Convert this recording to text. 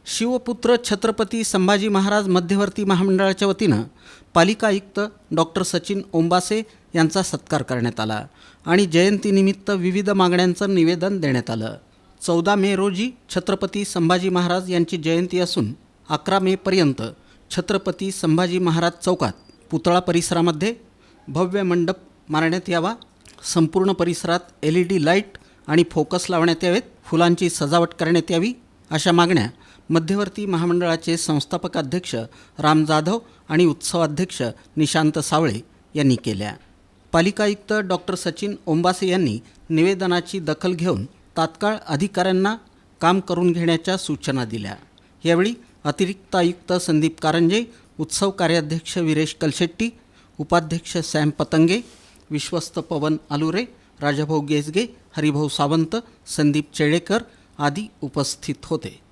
शिवपुत्र छत्रपती संभाजी महाराज मध्यवर्ती महामंडळाच्या वतीनं पालिका आयुक्त डॉक्टर सचिन ओंबासे यांचा सत्कार करण्यात आला आणि जयंतीनिमित्त विविध मागण्यांचं निवेदन देण्यात आलं। 14 मे रोजी छत्रपती संभाजी महाराज यांची जयंती असून 11 मेपर्यंत छत्रपती संभाजी महाराज चौकात पुतळा परिसरामध्ये भव्य मंडप मारण्यात यावा, संपूर्ण परिसरात LED लाईट आणि फोकस लावण्यात यावेत, फुलांची सजावट करण्यात यावी अशा मागण्या मध्यवर्ती महामंडळाचे संस्थापक अध्यक्ष राम जाधव आणि उत्सवाध्यक्ष निशांत सावळे यांनी केल्या। पालिका आयुक्त डॉक्टर सचिन ओंबासे यांनी निवेदनाची दखल घेऊन तात्काळ अधिकाऱ्यांना काम करून घेण्याच्या सूचना दिल्या। यावेळी अतिरिक्त आयुक्त संदीप कारंजे, उत्सव कार्याध्यक्ष विरेश कलशेट्टी, उपाध्यक्ष सॅम पतंगे, विश्वस्त पवन आलुरे, राजाभाऊ गेसगे, हरिभाऊ सावंत, संदीप चेडेकर आदी उपस्थित होते।